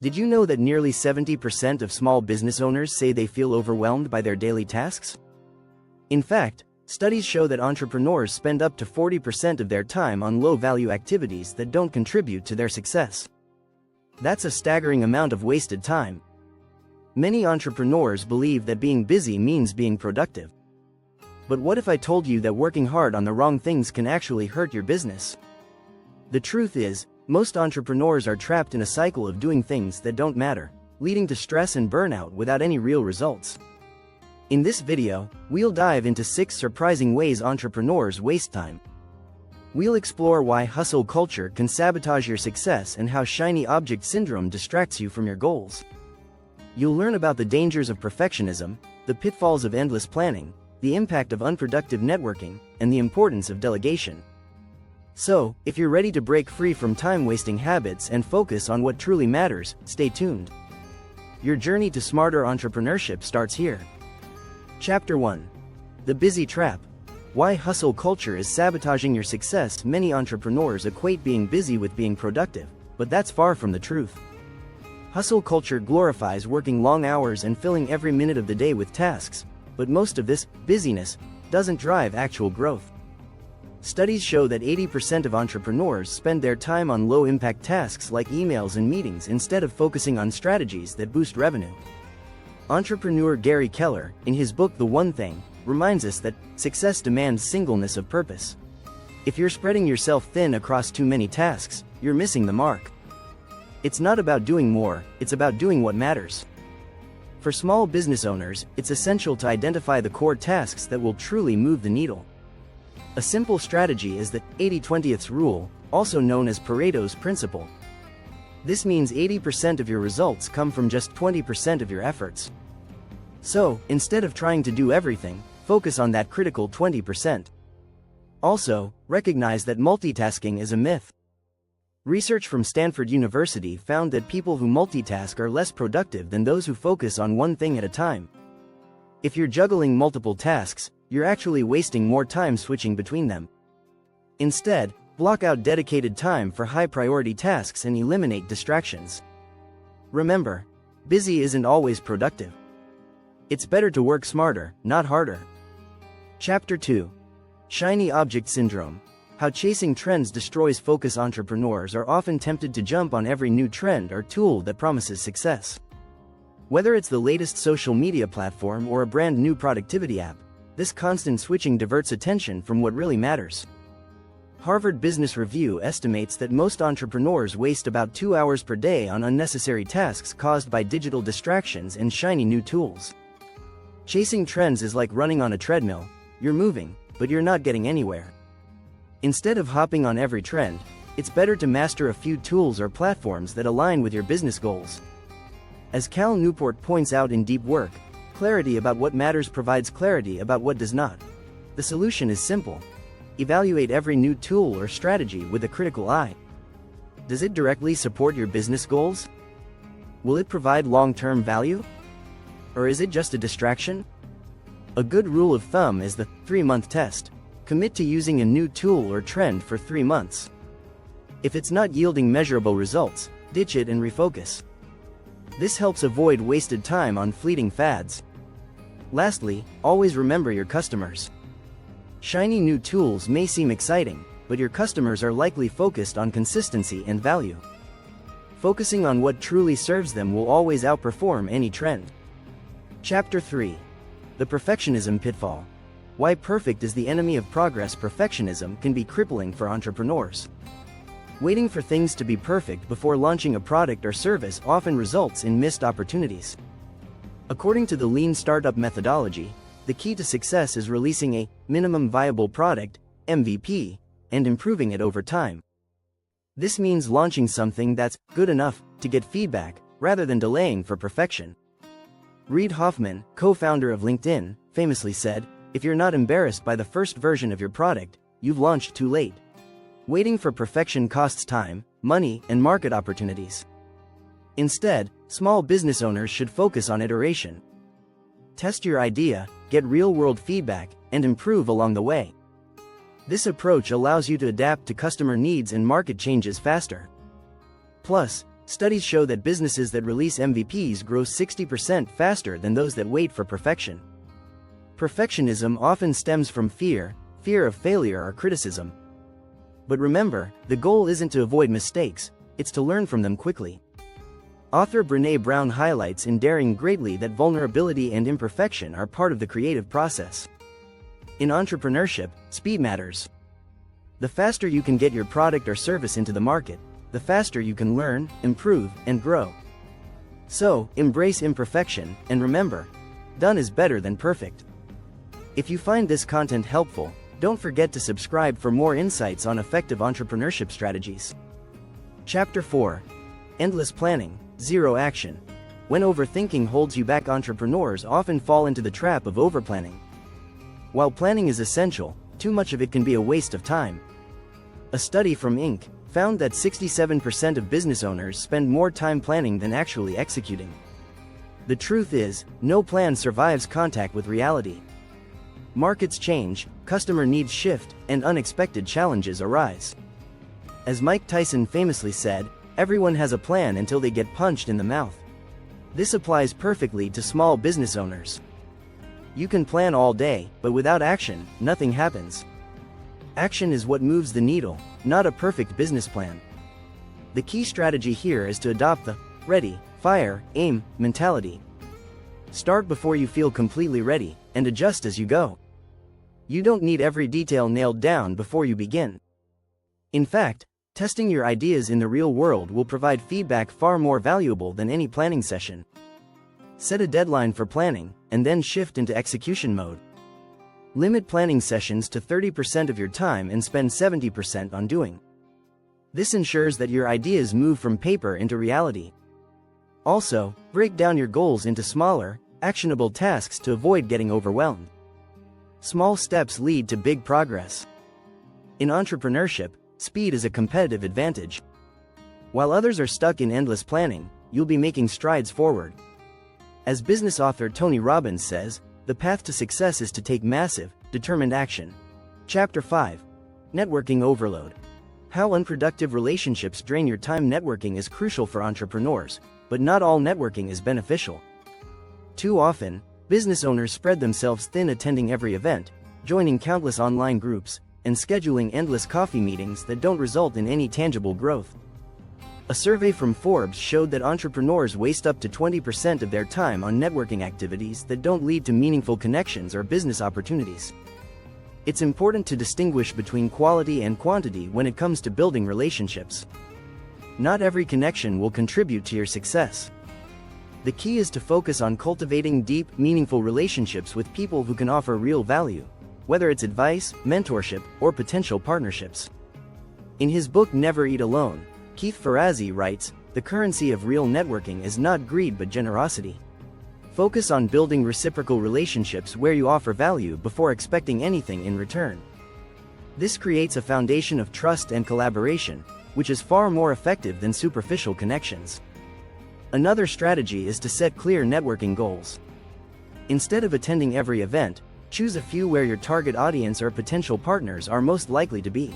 Did you know that nearly 70% of small business owners say they feel overwhelmed by their daily tasks? In fact, studies show that entrepreneurs spend up to 40% of their time on low-value activities that don't contribute to their success. That's a staggering amount of wasted time. Many entrepreneurs believe that being busy means being productive. But what if I told you that working hard on the wrong things can actually hurt your business? The truth is, most entrepreneurs are trapped in a cycle of doing things that don't matter, leading to stress and burnout without any real results. In this video, we'll dive into 6 surprising ways entrepreneurs waste time. We'll explore why hustle culture can sabotage your success and how shiny object syndrome distracts you from your goals. You'll learn about the dangers of perfectionism, the pitfalls of endless planning, the impact of unproductive networking, and the importance of delegation. So, if you're ready to break free from time-wasting habits and focus on what truly matters, stay tuned. Your journey to smarter entrepreneurship starts here. Chapter 1. The Busy Trap. Why hustle culture is sabotaging your success. Many entrepreneurs equate being busy with being productive, but that's far from the truth. Hustle culture glorifies working long hours and filling every minute of the day with tasks, but most of this busyness doesn't drive actual growth. Studies show that 80% of entrepreneurs spend their time on low-impact tasks like emails and meetings instead of focusing on strategies that boost revenue. Entrepreneur Gary Keller, in his book The One Thing, reminds us that success demands singleness of purpose. If you're spreading yourself thin across too many tasks, you're missing the mark. It's not about doing more, it's about doing what matters. For small business owners, it's essential to identify the core tasks that will truly move the needle. A simple strategy is the 80-20 rule, also known as Pareto's principle. This means 80% of your results come from just 20% of your efforts. So, instead of trying to do everything, focus on that critical 20%. Also, recognize that multitasking is a myth. Research from Stanford University found that people who multitask are less productive than those who focus on one thing at a time. If you're juggling multiple tasks, you're actually wasting more time switching between them. Instead, block out dedicated time for high-priority tasks and eliminate distractions. Remember, busy isn't always productive. It's better to work smarter, not harder. Chapter 2. Shiny Object Syndrome. How chasing trends destroys focus. Entrepreneurs are often tempted to jump on every new trend or tool that promises success. Whether it's the latest social media platform or a brand new productivity app, this constant switching diverts attention from what really matters. Harvard Business Review estimates that most entrepreneurs waste about 2 hours per day on unnecessary tasks caused by digital distractions and shiny new tools. Chasing trends is like running on a treadmill. You're moving, but you're not getting anywhere. Instead of hopping on every trend, it's better to master a few tools or platforms that align with your business goals. As Cal Newport points out in Deep Work, clarity about what matters provides clarity about what does not. The solution is simple. Evaluate every new tool or strategy with a critical eye. Does it directly support your business goals? Will it provide long-term value? Or is it just a distraction? A good rule of thumb is the 3-month test. Commit to using a new tool or trend for 3 months. If it's not yielding measurable results, ditch it and refocus. This helps avoid wasted time on fleeting fads. Lastly, always remember your customers. Shiny new tools may seem exciting, but your customers are likely focused on consistency and value. Focusing on what truly serves them will always outperform any trend. Chapter 3. The Perfectionism Pitfall. Why perfect is the enemy of progress. Perfectionism can be crippling for entrepreneurs. Waiting for things to be perfect before launching a product or service often results in missed opportunities. According to the Lean Startup methodology, the key to success is releasing a minimum viable product, MVP, and improving it over time. This means launching something that's good enough to get feedback, rather than delaying for perfection. Reid Hoffman, co-founder of LinkedIn, famously said, "If you're not embarrassed by the first version of your product, you've launched too late." Waiting for perfection costs time, money, and market opportunities. Instead, small business owners should focus on iteration. Test your idea, get real-world feedback, and improve along the way. This approach allows you to adapt to customer needs and market changes faster. Plus, Studies show that businesses that release MVPs grow 60% faster than those that wait for perfection. Perfectionism often stems from fear of failure or criticism. But remember, the goal isn't to avoid mistakes, it's to learn from them quickly. Author Brené Brown highlights in Daring Greatly that vulnerability and imperfection are part of the creative process. In entrepreneurship, speed matters. The faster you can get your product or service into the market, the faster you can learn, improve, and grow. So, embrace imperfection, and remember, done is better than perfect. If you find this content helpful, don't forget to subscribe for more insights on effective entrepreneurship strategies. Chapter 4. Endless Planning, Zero Action. When overthinking holds you back, entrepreneurs often fall into the trap of overplanning. While planning is essential, too much of it can be a waste of time. A study from Inc. found that 67% of business owners spend more time planning than actually executing. The truth is, no plan survives contact with reality. Markets change, customer needs shift, and unexpected challenges arise. As Mike Tyson famously said, everyone has a plan until they get punched in the mouth. This applies perfectly to small business owners. You can plan all day, but without action, nothing happens. Action is what moves the needle, not a perfect business plan. The key strategy here is to adopt the ready, fire, aim mentality. Start before you feel completely ready, and adjust as you go. You don't need every detail nailed down before you begin. In fact, testing your ideas in the real world will provide feedback far more valuable than any planning session. Set a deadline for planning, and then shift into execution mode. Limit planning sessions to 30% of your time and spend 70% on doing. This ensures that your ideas move from paper into reality. Also, break down your goals into smaller, actionable tasks to avoid getting overwhelmed. Small steps lead to big progress. In entrepreneurship, speed is a competitive advantage. While others are stuck in endless planning, you'll be making strides forward. As business author Tony Robbins says, the path to success is to take massive, determined action. Chapter 5. Networking Overload. How unproductive relationships drain your time. Networking is crucial for entrepreneurs, but not all networking is beneficial. Too often, business owners spread themselves thin, attending every event, joining countless online groups, and scheduling endless coffee meetings that don't result in any tangible growth. A survey from Forbes showed that entrepreneurs waste up to 20% of their time on networking activities that don't lead to meaningful connections or business opportunities. It's important to distinguish between quality and quantity when it comes to building relationships. Not every connection will contribute to your success. The key is to focus on cultivating deep, meaningful relationships with people who can offer real value, whether it's advice, mentorship, or potential partnerships. In his book Never Eat Alone, Keith Ferrazzi writes, "The currency of real networking is not greed but generosity." Focus on building reciprocal relationships where you offer value before expecting anything in return. This creates a foundation of trust and collaboration, which is far more effective than superficial connections. Another strategy is to set clear networking goals. Instead of attending every event, choose a few where your target audience or potential partners are most likely to be.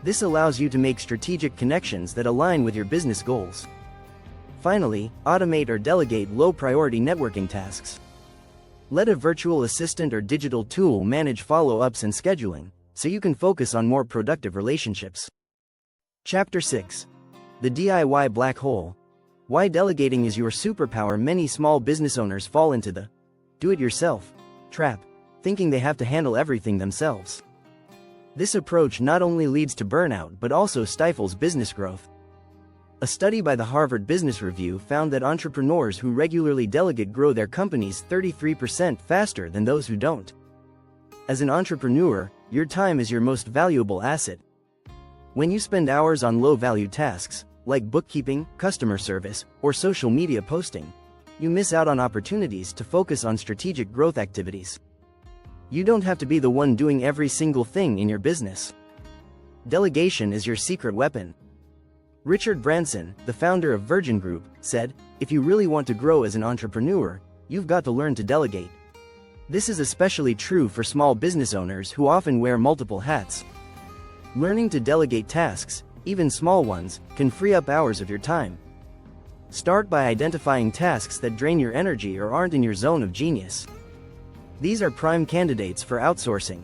This allows you to make strategic connections that align with your business goals. Finally, automate or delegate low-priority networking tasks. Let a virtual assistant or digital tool manage follow-ups and scheduling, so you can focus on more productive relationships. Chapter 6. The DIY Black Hole. Why delegating is your superpower. Many small business owners fall into the do-it-yourself trap, thinking they have to handle everything themselves. This approach not only leads to burnout but also stifles business growth. A study by the Harvard Business Review found that entrepreneurs who regularly delegate grow their companies 33% faster than those who don't. As an entrepreneur, your time is your most valuable asset. When you spend hours on low-value tasks, like bookkeeping, customer service, or social media posting, you miss out on opportunities to focus on strategic growth activities. You don't have to be the one doing every single thing in your business. Delegation is your secret weapon. Richard Branson, the founder of Virgin Group, said, "If you really want to grow as an entrepreneur, you've got to learn to delegate." This is especially true for small business owners who often wear multiple hats. Learning to delegate tasks, even small ones, can free up hours of your time, Start by identifying tasks that drain your energy or aren't in your zone of genius. These are prime candidates for outsourcing.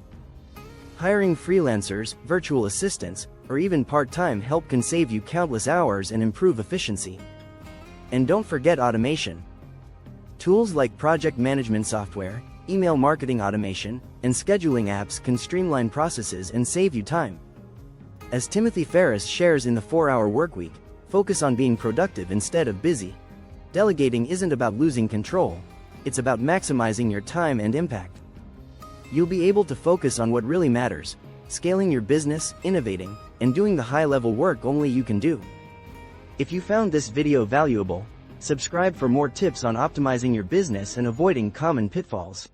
Hiring freelancers, virtual assistants, or even part-time help can save you countless hours and improve efficiency. And don't forget automation. Tools like project management software, email marketing automation, and scheduling apps can streamline processes and save you time. As Timothy Ferriss shares in the 4-Hour Workweek, focus on being productive instead of busy. Delegating isn't about losing control, it's about maximizing your time and impact. You'll be able to focus on what really matters, scaling your business, innovating, and doing the high-level work only you can do. If you found this video valuable, subscribe for more tips on optimizing your business and avoiding common pitfalls.